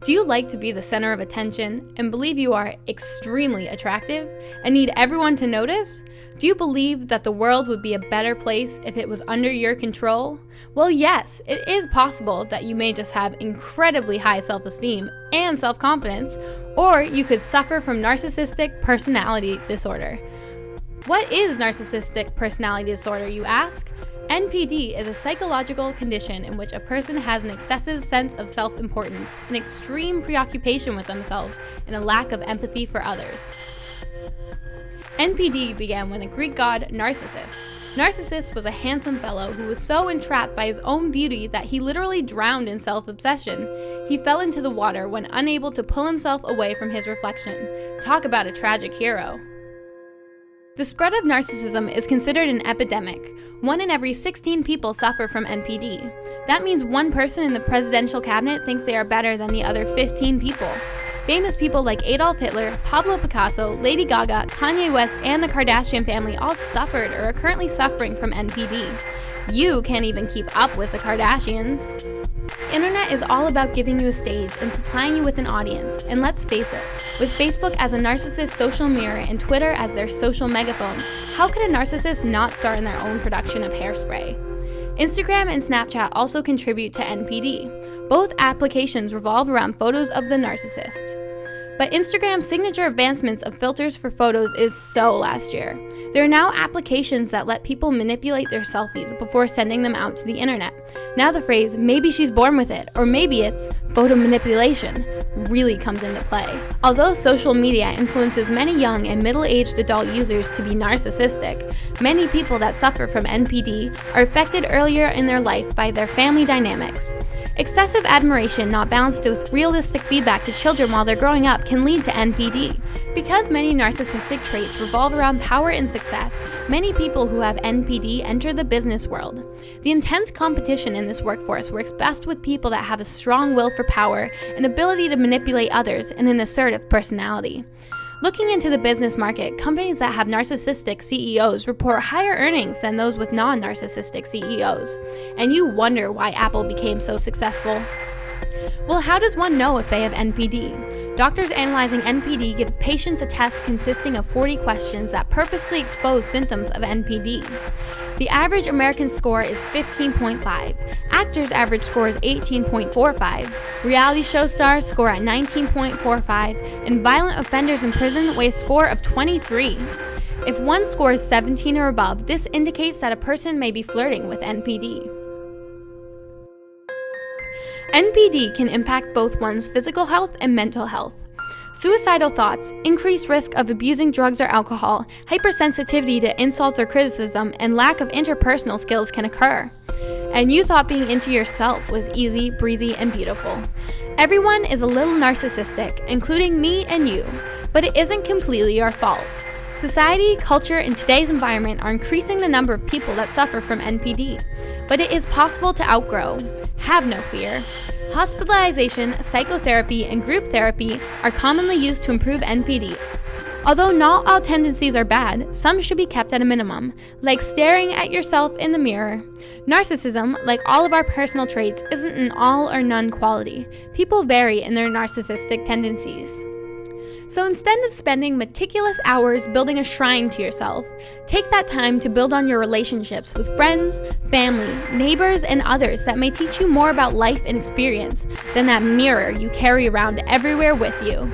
Do you like to be the center of attention and believe you are extremely attractive and need everyone to notice? Do you believe that the world would be a better place if it was under your control? Well, yes, it is possible that you may just have incredibly high self-esteem and self-confidence, or you could suffer from narcissistic personality disorder. What is narcissistic personality disorder, you ask? NPD is a psychological condition in which a person has an excessive sense of self-importance, an extreme preoccupation with themselves, and a lack of empathy for others. NPD began when the Greek god Narcissus was a handsome fellow who was so entrapped by his own beauty that he literally drowned in self-obsession. He fell into the water when unable to pull himself away from his reflection. Talk about a tragic hero. The spread of narcissism is considered an epidemic. 1 in every 16 people suffer from NPD. That means one person in the presidential cabinet thinks they are better than the other 15 people. Famous people like Adolf Hitler, Pablo Picasso, Lady Gaga, Kanye West, and the Kardashian family all suffered or are currently suffering from NPD. You can't even keep up with the Kardashians. The internet is all about giving you a stage and supplying you with an audience, and let's face it, with Facebook as a narcissist social mirror and Twitter as their social megaphone, how could a narcissist not star in their own production of Hairspray? Instagram and Snapchat also contribute to NPD. Both applications revolve around photos of the narcissist. But Instagram's signature advancements of filters for photos is so last year. There are now applications that let people manipulate their selfies before sending them out to the internet. Now the phrase, maybe she's born with it, or maybe it's photo manipulation, really comes into play. Although social media influences many young and middle-aged adult users to be narcissistic, many people that suffer from NPD are affected earlier in their life by their family dynamics. Excessive admiration not balanced with realistic feedback to children while they're growing up can lead to NPD. Because many narcissistic traits revolve around power and success, many people who have NPD enter the business world. The intense competition in this workforce works best with people that have a strong will for power, an ability to manipulate others, and an assertive personality. Looking into the business market, companies that have narcissistic CEOs report higher earnings than those with non-narcissistic CEOs. And you wonder why Apple became so successful. Well, how does one know if they have NPD? Doctors analyzing NPD give patients a test consisting of 40 questions that purposely expose symptoms of NPD. The average American score is 15.5. Actors' average score is 18.45. Reality show stars score at 19.45. And violent offenders in prison weigh a score of 23. If one scores 17 or above, this indicates that a person may be flirting with NPD. NPD can impact both one's physical health and mental health. Suicidal thoughts, increased risk of abusing drugs or alcohol, hypersensitivity to insults or criticism, and lack of interpersonal skills can occur. And you thought being into yourself was easy, breezy, and beautiful. Everyone is a little narcissistic, including me and you, but it isn't completely your fault. Society, culture, and today's environment are increasing the number of people that suffer from NPD, but it is possible to outgrow. Have no fear. Hospitalization, psychotherapy, and group therapy are commonly used to improve NPD. Although not all tendencies are bad, some should be kept at a minimum, like staring at yourself in the mirror. Narcissism, like all of our personal traits, isn't an all or none quality. People vary in their narcissistic tendencies. So instead of spending meticulous hours building a shrine to yourself, take that time to build on your relationships with friends, family, neighbors, and others that may teach you more about life and experience than that mirror you carry around everywhere with you.